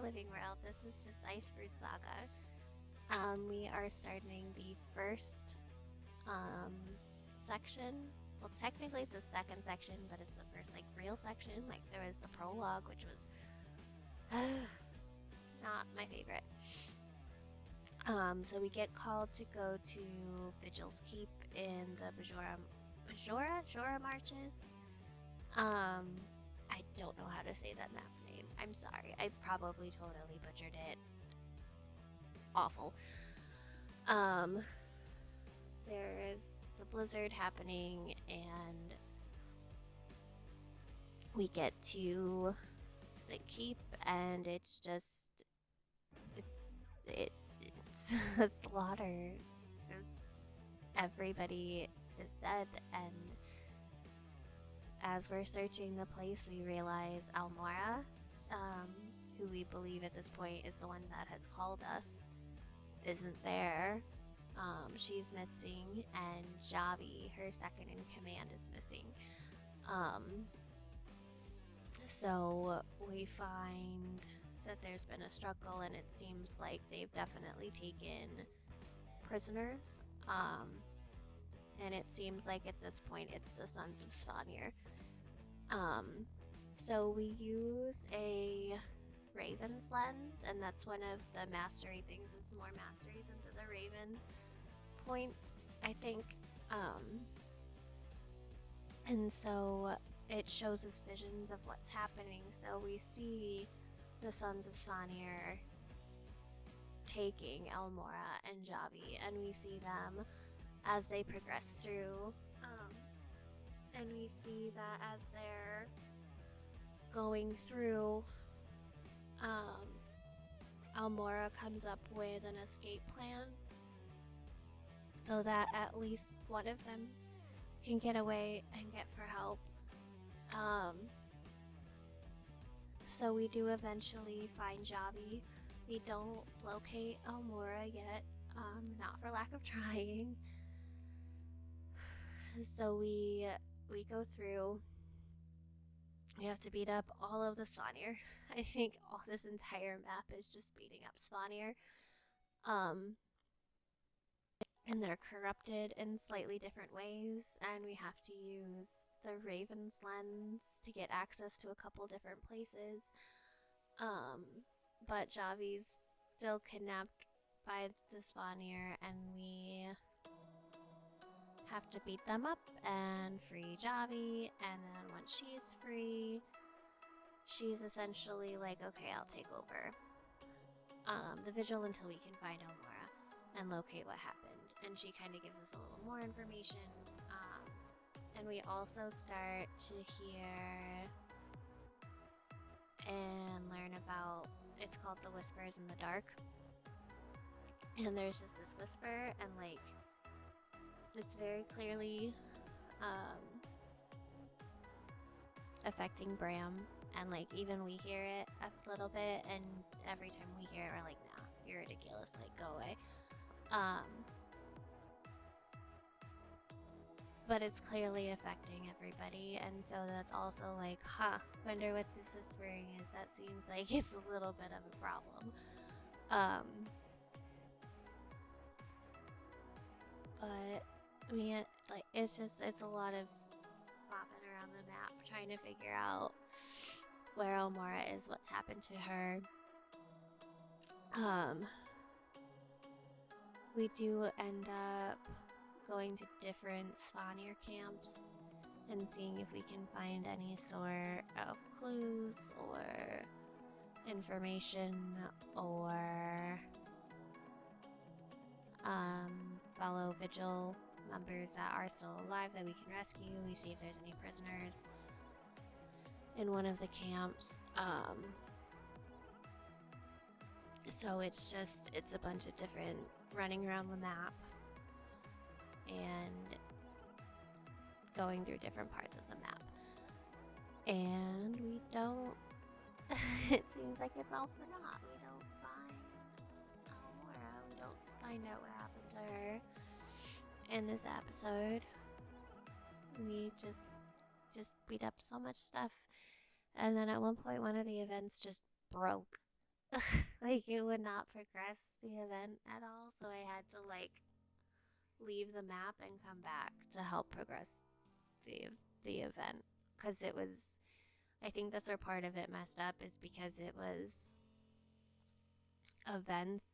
Living World. This is just Ice Fruit Saga. We are starting the first um, section. Well, technically it's the second section, but it's the first like real section. Like there was the prologue, which was not my favorite. So we get called to go to Vigil's Keep in the Bajora marches. I don't know how to say that map name. I'm sorry. I probably totally butchered it. Awful. Um, there is the blizzard happening, and we get to the keep, and it's just it's a slaughter. Everybody is dead, and as we're searching the place, we realize Almora, who we believe at this point is the one that has called us, isn't there. She's missing, and Javi, her second in command, is missing. So we find that there's been a struggle, and it seems like they've definitely taken prisoners. And it seems like at this point it's the Sons of Svanir. So we use a Raven's lens, and that's one of the mastery things, is more masteries into the Raven points, I think. And so it shows us visions of what's happening. So we see the Sons of Svanir taking Elmora and Javi, and we see them as they progress through. And we see that as they're going through, Almora comes up with an escape plan so that at least one of them can get away and get for help. So we do eventually find Javi. We don't locate Almora yet, not for lack of trying. So we go through. We have to beat up all of the Svanir. I think all this entire map is just beating up Svanir. And they're corrupted in slightly different ways, and we have to use the Raven's lens to get access to a couple different places. But Javi's still kidnapped by the Svanir, and we have to beat them up and free Javi. And then once she's free, she's essentially like, okay, I'll take over the vigil until we can find Elmora and locate what happened. And she kind of gives us a little more information. And we also start to hear and learn about, it's called the Whispers in the Dark. And there's just this whisper, and like, it's very clearly affecting Bram. And like, even we hear it a little bit, and every time we hear it, we're like, nah, you're ridiculous, like, go away. But it's clearly affecting everybody, and so that's also like, wonder what this whispering is. That seems like it's a little bit of a problem. But like, it's a lot of flopping around the map, trying to figure out where Elmora is, what's happened to her. We do end up going to different Svanir camps and seeing if we can find any sort of clues or information, or follow Vigil members that are still alive that we can rescue. We see if there's any prisoners in one of the camps. So it's a bunch of different running around the map and going through different parts of the map. And we don't, it seems like it's all for naught. We don't find Almora. We don't find out what happened to her in this episode. We just beat up so much stuff. And then at one point, one of the events just broke. Like, it would not progress the event at all, so I had to, like, leave the map and come back to help progress the the event. Because it was, I think that's where part of it messed up, is because it was events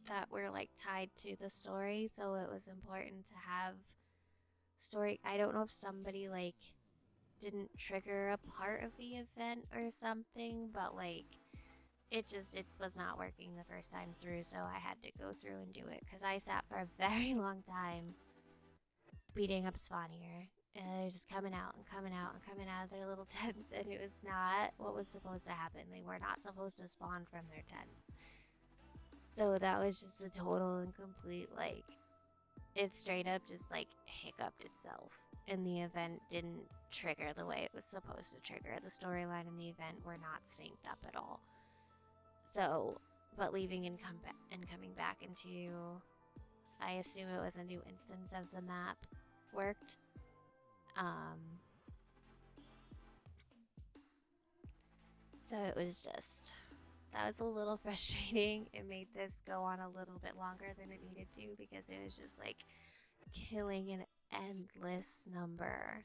that were, like, tied to the story, so it was important to have story. I don't know if somebody, like, didn't trigger a part of the event or something, but, like, it was not working the first time through, so I had to go through and do it, because I sat for a very long time beating up Spawnier, and they're just coming out and coming out and coming out of their little tents, and it was not what was supposed to happen. They were not supposed to spawn from their tents. So that was just a total and complete, like, it straight up just, like, hiccuped itself, and the event didn't trigger the way it was supposed to trigger. The storyline and the event were not synced up at all. So, but leaving and coming back into, I assume it was a new instance of the map, worked. So it was just, that was a little frustrating. It made this go on a little bit longer than it needed to, because it was just like killing an endless number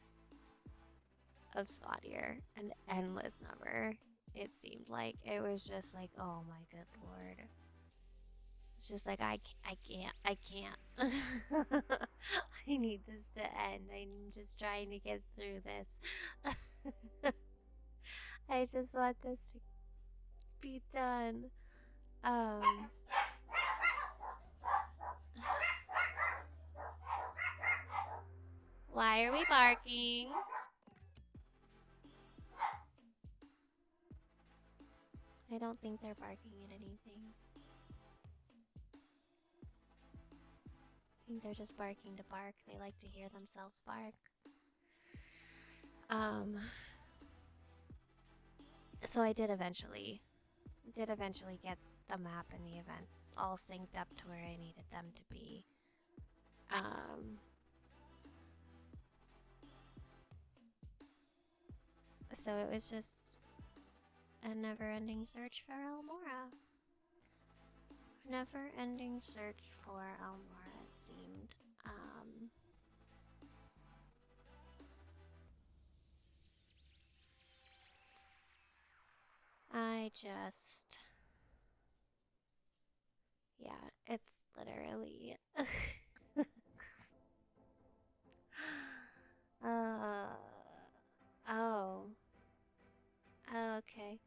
of Spottier, an endless number. It seemed like it was just like, oh my good lord. It's just like, I can't. I need this to end. I'm just trying to get through this. I just want this to be done. Why are we barking? I don't think they're barking at anything. I think they're just barking to bark. They like to hear themselves bark. So I did eventually get the map and the events all synced up to where I needed them to be. So it was just a never-ending search for Elmora. Never-ending search for Elmora, it seemed. I just... Yeah, it's literally... Oh. Okay.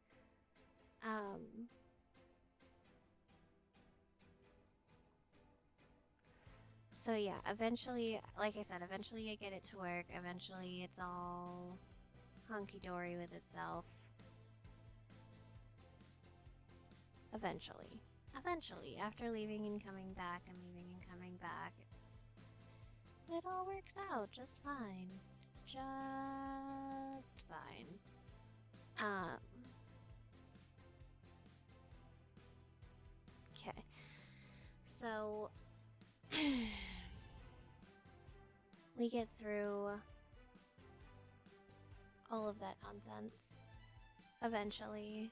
So yeah, eventually, like I said, eventually I get it to work. Eventually it's all hunky-dory with itself. Eventually. Eventually, after leaving and coming back and leaving and coming back, it all works out just fine. Just fine. Okay. So we get through all of that nonsense eventually.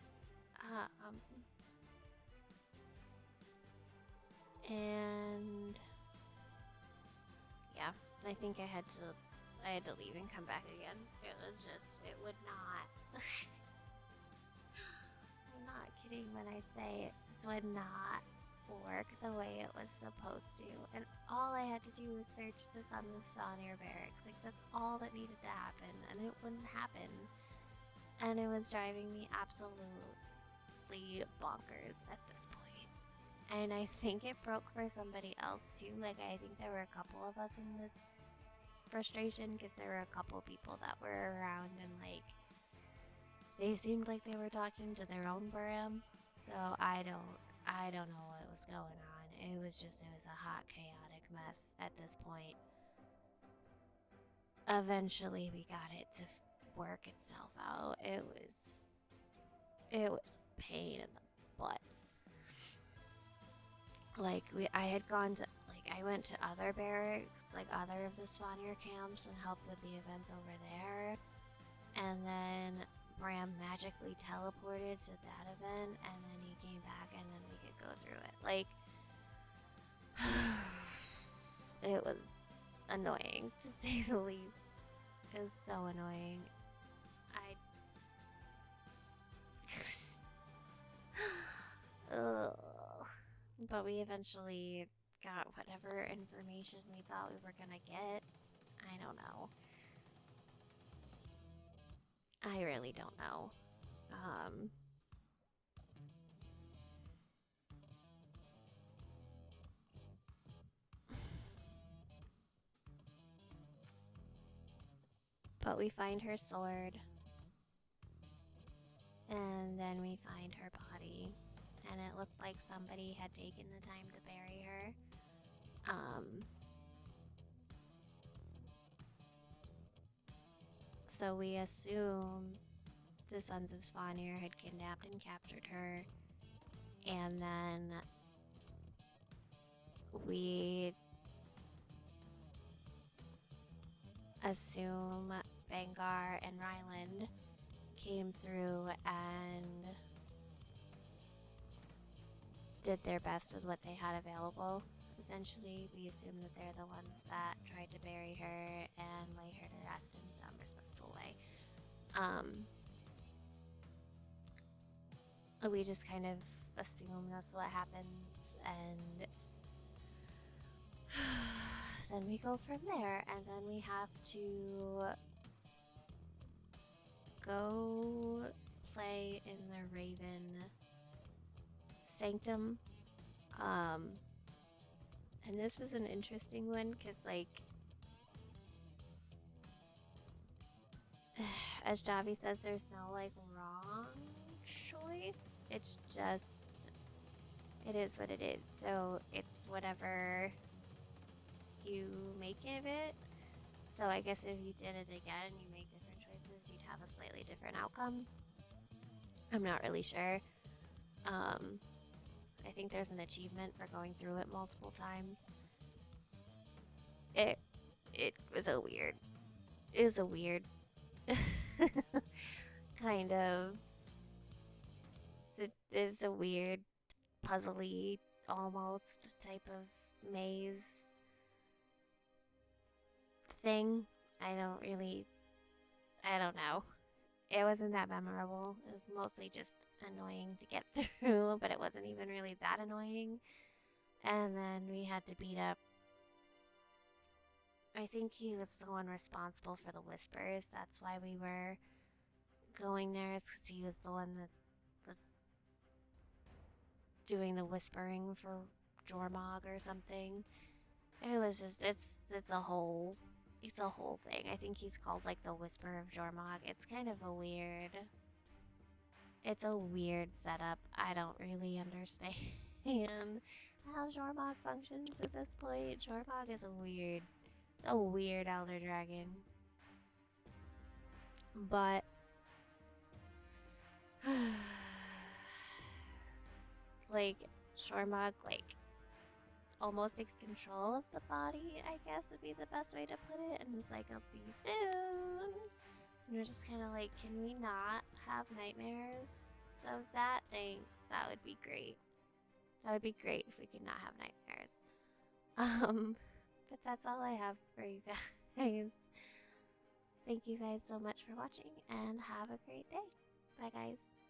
And yeah, I think I had to leave and come back again. It was just, it would not. I'm not kidding when I say it just would not work the way it was supposed to. And all I had to do was search the Sons of Spawnier barracks. Like, that's all that needed to happen, and it wouldn't happen. And it was driving me absolutely bonkers at this point. And I think it broke for somebody else too. Like, I think there were a couple of us in this frustration, because there were a couple people that were around, and like, they seemed like they were talking to their own Bram. So I don't know what was going on. It was a hot, chaotic mess at this point. Eventually we got it to work itself out. It was a pain in the butt. Like, I had gone to, like, I went to other barracks, like other of the Spawnier camps, and helped with the events over there. And then Bram magically teleported to that event, and then he came back, and then we could go through it. Like, it was annoying, to say the least. It was so annoying. Ugh. But we eventually got whatever information we thought we were gonna get. I don't know. I really don't know. But we find her sword. And then we find her body. And it looked like somebody had taken the time to bury her. So we assume the Sons of Svanir had kidnapped and captured her. And then we assume Bengar and Ryland came through and did their best with what they had available. Essentially, we assume that they're the ones that tried to bury her and lay her to rest in some respectful way. We just kind of assume that's what happens, and then we go from there, and then we have to go play in the Raven Sanctum. And this was an interesting one, because, like, as Javi says, there's no, like, wrong choice. It's just, it is what it is. So it's whatever you make of it. So I guess if you did it again, you make different choices, you'd have a slightly different outcome. I'm not really sure. I think there's an achievement for going through it multiple times. It was a weird, kind of, it is a weird, puzzly, almost type of maze thing. I don't know. It wasn't that memorable. It was mostly just annoying to get through, but it wasn't even really that annoying. And then we had to beat up, I think he was the one responsible for the whispers. That's why we were going there, is because he was the one that was doing the whispering for Jormog or something. It was just, it's a whole thing. I think he's called, like, the Whisper of Jormog. It's kind of a weird, it's a weird setup. I don't really understand how Jormog functions at this point. Jormog is it's a weird elder dragon. But like, Jormog, like, almost takes control of the body, I guess would be the best way to put it, and it's like, I'll see you soon. And you're just kind of like, can we not have nightmares of that? Thanks. That would be great. That would be great if we could not have nightmares. But that's all I have for you guys. Thank you guys so much for watching, and have a great day. Bye, guys.